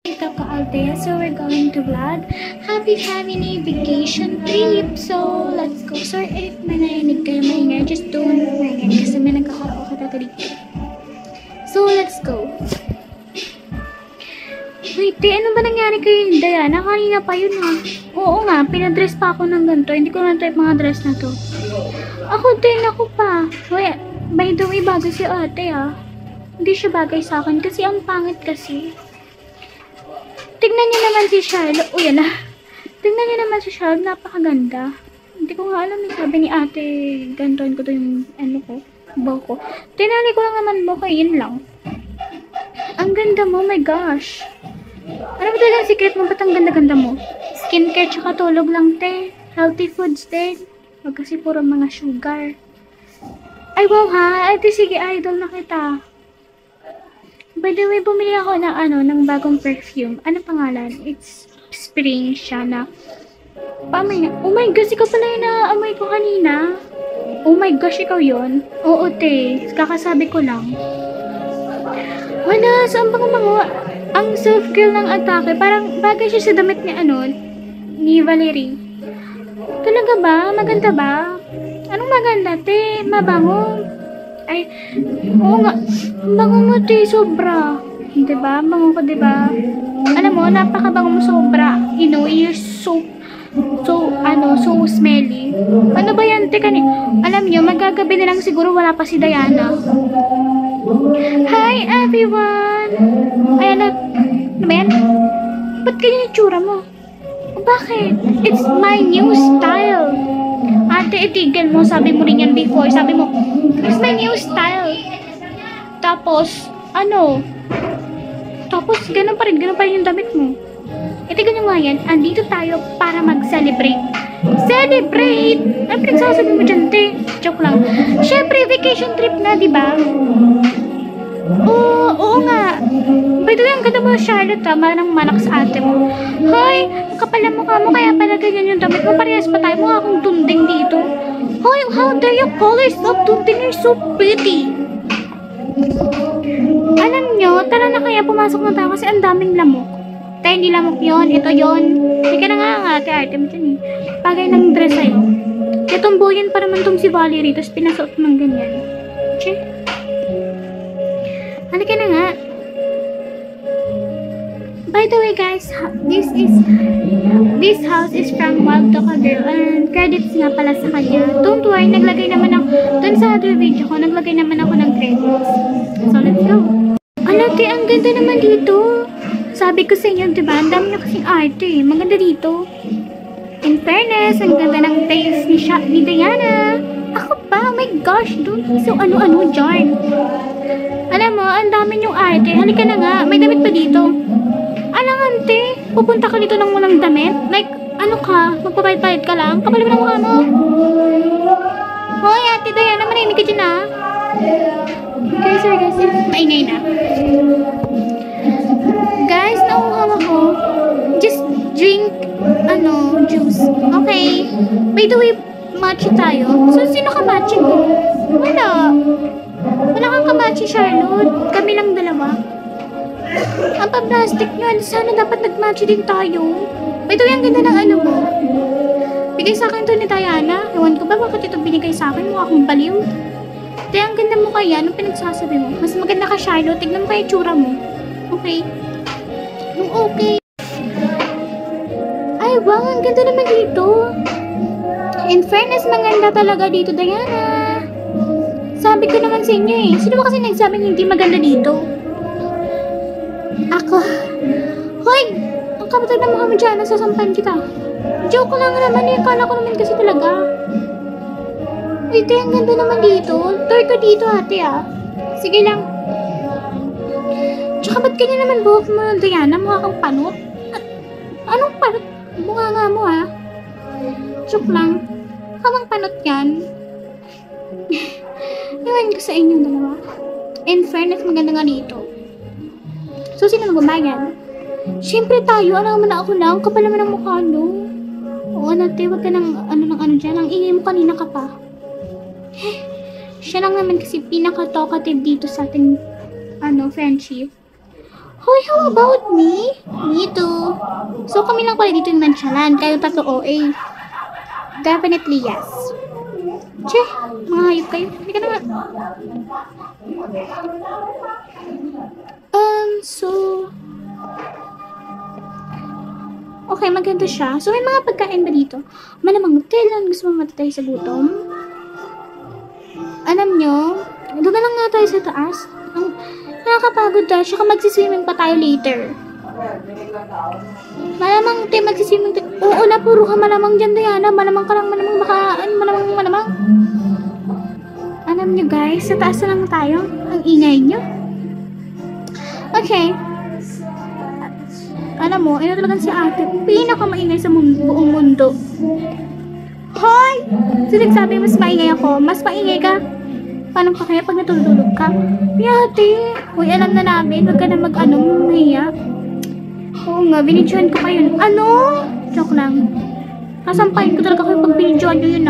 Ito ka Althea, so we're going to vlog. Happy family vacation trip. So, let's go. Sorry, if may narinig kayo maingay, just don't maingay kasi may nagkakaroon ka dito. So, let's go. Wait, ano ba nangyari kay Diana? Kanina pa yun ha. Oo nga, pinadress pa ako ng ganito. Hindi ko na type mga dress na to. Ako din, ako pa. Wait, by the way, bago si ate ha. Hindi siya bagay sa akin kasi ang pangit kasi. Tignan niyo naman si Charlotte. Uy, yan na. Tignan niyo naman si Charlotte. Napakaganda. Hindi ko nga alam. Sabi ni ate, gantuin ko to yung ano ko. Buhok ko. Tinali ko lang naman buhok ko. Yun lang. Ang ganda mo. My gosh. Ano ba talagang secret mo? Ba't ang ganda-ganda mo? Skincare tsaka tulog lang, te. Healthy foods din. Wag kasi puro mga sugar. Ay, wow ha. Ate, sige, idol na kita. By the way, bumili ako ng bagong perfume. Ano pangalan? It's spring siya na. Pamay na. Oh my gosh, ikaw pala yung naamoy ko kanina. Oh my gosh, ikaw yon. Oo, te. Kakasabi ko lang. Wala, saan bango-bango? Ang self-care ng atake. Parang bagay siya sa damit ni Valerie. Talaga ba? Maganda ba? Anong maganda, te? Mabango. Ay, oo nga. Bango mo, te. Sobra. Diba? Bango ko, diba? Alam mo, napakabango mo sobra. You know, you're so smelly. Ano ba yan, te? Alam nyo, magagabi na lang siguro wala pa si Diana. Hi, everyone! Ayan na. Ano ba yan? Ba't ganyan yung tsura mo? Bakit? It's my new style. Ate, itigil mo. Sabi mo rin yan before. Sabi mo, it's my new style. Tapos, Tapos, ganun pa rin yung damit mo. Itigil nyo nga yan. Andito tayo para mag-celebrate. Celebrate! Ano pinagsasabi mo dyan, te? Joke lang. Siyempre, vacation trip na, diba? Oo nga. By the way, ang ganda mo, Charlotte, ha? Manang-manak sa ate mo. Hoy, ang kapal na mukha mo, kaya pala ganyan yung damit mo. Parehas pa tayo. Mukha akong dunding dito. Hoy, how dare you call yourself dunding? You're so pretty. Alam nyo, tara na kaya pumasok na tayo kasi ang daming lamok. Tayo hindi lamok yun, ito yun. Hindi ka na nga ate mo dyan eh. Pagay ng dress sa'yo. Katumboyan pa naman tong si Valerie, tapos pinasuot ng ganyan. Che? Halika na nga. By the way guys, this house is from Wild Toka Girl and credits nga pala sa kanya. Don't worry, naglagay naman ako, dun sa other video ko, naglagay naman ako ng credits. So let's go. Alati, ang ganda naman dito. Sabi ko sa inyo, diba? Ang dami niya kasing arte. Maganda dito. In fairness, ang ganda ng taste ni Diana. Ako pa, oh my gosh, don't be so ano-ano dyan. Alam mo, ang dami niyong arte. Halika na nga, may damit pa dito. Alang ante, pupunta ka dito ng walang damit? Like, ano ka? Magpapayit-payit ka lang? Kapal mo ng mukha mo? Hoy, ate Diana, marinig ka dyan ah. Okay, sorry guys, maingay na. Guys, nauuhaw ako. Just drink, juice. Okay. By the way, matcha tayo. So, sino ka matcha ko? Wala. Wala kang kamatcha, Charlotte. Kami lang dalawa. Ang pa-plastic nyo. Sana dapat nag-matcha din tayo. By the way, ang ganda ng mo. Bigay sa akin to ni Diana. Ewan ko ba bakit ito binigay sa akin? Mukha akong baliw. Kaya ang ganda mo kaya. Anong pinagsasabi mo? Mas maganda ka, Charlotte. Tignan mo kaya tsura mo. Okay. Okay. Ay, wow. Ang ganda naman dito. In fairness, maganda talaga dito, Diana. Sabi ko naman sa inyo eh. Sino ba kasi nagsabing hindi maganda dito? Ako. Hoy! Ang kapatid na mukha mo dyan. Nasasampan kita. Joke lang naman eh. Kala ko naman kasi talaga. Wait, ang ganda naman dito. Tour ko dito, ate ah. Sige lang. Tsaka ba't ganyan naman buhok mo, Diana? Mukha kang panot? Anong panot? Mukha nga mo ah. Joke lang. Kamang panot yan. Iwan ko sa inyong dalawa. In fairness, maganda nga dito. So, sino magbabayan? Siyempre tayo. Alam mo na ako lang. Kapal naman ang mukha, no? Oo, nate. Huwag ka ng dyan. Ang ingay mo kanina ka pa. Siya lang naman kasi pinaka-talkative dito sa ating, friendship. Hoy, how about me? Me too. So, kami lang pala dito yung nonchalant. Kayo tatlo OA. Definitely yes. Che, mga hayop kayo. Hindi ka na nga. So... Okay, maganda siya. So, may mga pagkain ba dito? Malamang hotel lang. Gusto mo matatay sa gutom? Alam nyo, doon na lang nga tayo sa taas. Nakakapagod tayo. Saka magsiswimming pa tayo later. Malamang tayo magsiswimming tayo. Oo na, puro ka malamang dyan, Diana. Malamang ka lang, malamang bakaan. Malamang. Alam nyo guys, sa taas na lang tayo. Ang ingay nyo. Okay. Alam mo, ina talagang si ate. Pinakamaingay sa buong mundo. Hoy! Sinagsabi mas maingay ako. Mas maingay ka. Paano pa kaya pag natulog ka? Ate! Uy, alam na namin. Huwag ka na mahiya. Oo nga, binidyoan ko kayo. Ano? Joke lang. Kasampahin ko talaga kayo pag binidyoan nyo yun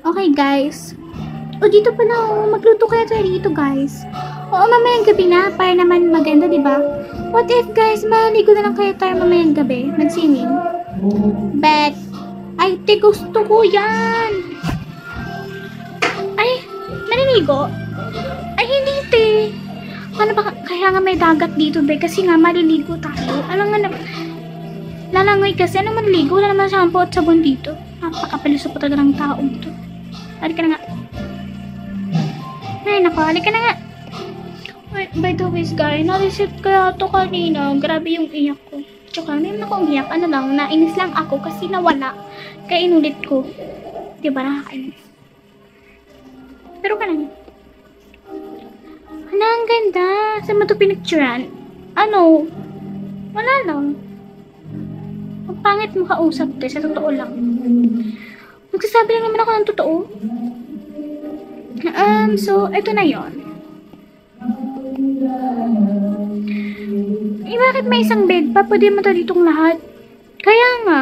Okay guys. O dito pala, magluto kaya tayo dito guys. Oo, mamayang gabi na, para naman maganda, diba? What if guys, maligo na lang kaya tayo mamayang gabi, mag-swimming? But, ay, gusto ko yan! Ay, maliligo? Ay, hindi, te. Ano ba, kaya nga may dagat dito, be, kasi nga maliligo tayo. Alam nga na, lalangoy kasi, ano maliligo? Wala naman shampoo at sabon dito. Napakapaliso pa talaga ng taong to. Halika na nga. Ay, nako, halika na nga. By the way, guys, na-reset kaya to kanina. Grabe yung iyak ko. Tsaka, hindi naman ako umiyak. Ano lang, nainis lang ako kasi nawala. Kaya inulit ko. Diba, nakakainis. Pero ka lang. Hala, ang ganda. Saan mo ito pinicturean? Ano? Wala lang. Ang pangit mo kausap, te. Sa totoo lang. Magsasabi lang naman ako ng totoo. So, ito na yon. Eh, bakit may isang bed pa? Pwede mo ditong lahat. Kaya nga.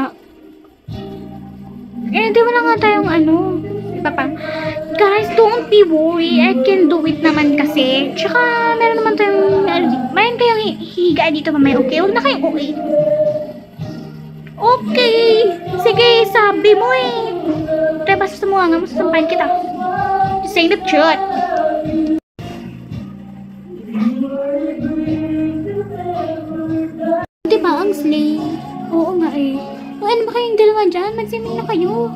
Eh, di wala nga tayong Guys, don't be worried. I can do it naman kasi. Tsaka, meron naman tayong, mayroon kayong hihigaan dito mamaya. Okay? Huwag na kayong okay. Okay. Sige, sabi mo eh. Kaya basta mo nga, masasampahin kita. To say the truth. Diba, ang slay? Oo nga eh. O, ano ba kayong dalawa dyan? Mag-swimming na kayo.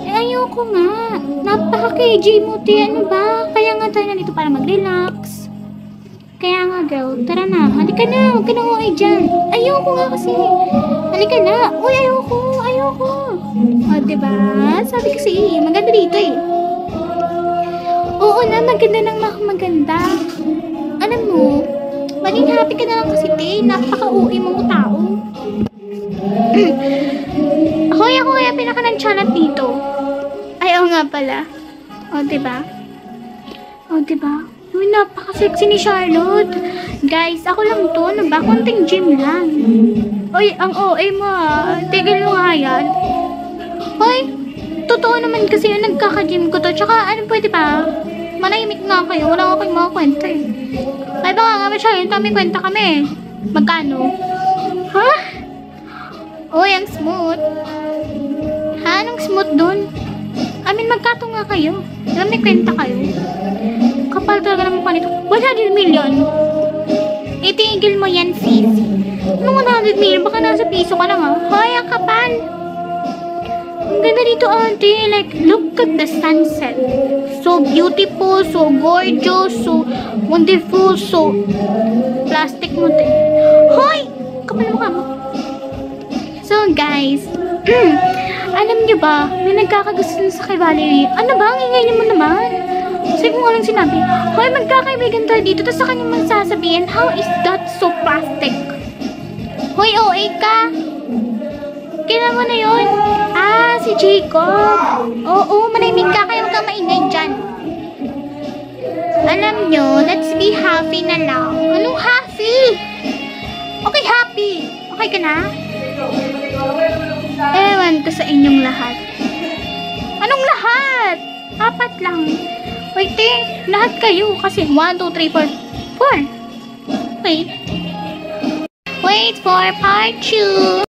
Eh, ayoko nga. Napaka-KJ mo, te. Ano ba? Kaya nga tayo na dito para mag-relax. Kaya nga, girl. Tara na. Halika na. Huwag ka na okay dyan. Ayoko nga kasi. Halika na. Uy, ayoko. O, diba? Sabi kasi, maganda dito eh. Oo na, maganda ng maganda. Alam mo, maging happy ka na lang kasi, te. Napaka-uwi mong tao. Ako kaya pinaka-nonchalant dito. Ay, oo nga pala. O, diba? Uy, napaka-sexy ni Charlotte. Guys, ako lang to. Ano ba? Konting gym lang. Uy, ang OA mo Tigil mo nga yan. Uy, totoo naman kasi yung nagkaka-gym ko to. Tsaka, ano pwede ba? Manahimik nga kayo. Wala nga kayong mga kwenta eh. Ay, baka nga masyadong kami kwenta kami. Magkano? Ha? Uy, ang smooth. Ha? Anong smooth dun? Magkato nga kayo. Alam, may kwenta kayo. Kapal talaga naman pa nito. 100 million. Itigil mo yan, sis. Anong 100 million? Baka nasa piso ka lang Hoy, ang kapal. Ang ganda dito, auntie. Like, look at the sunset. So beautiful, so gorgeous, so wonderful, so plastic mo, te. Hoy! Kapal mo ka mo. So, guys, alam nyo ba, may nagkakagusto sa kay Valerie. Ano ba? Ang ingay niyo mo naman. Kasi kung anong sinabi, hoy, magkakaibigan tayo dito, tapos sa kanyang magsasabihin, how is that so plastic? Hoy, OA ka. Kailan mo na yun? Si Jacob. Oo, manahimik ka, kaya huwag kang maingay dyan. Alam nyo, let's be happy na lang. Anong happy? Okay, happy. Okay ka na? Ewan ko sa inyong lahat. Anong lahat? 4 lang. Wait, te. Lahat kayo. Kasi 1, 2, 3, 4. 4. Wait. Wait for part 2.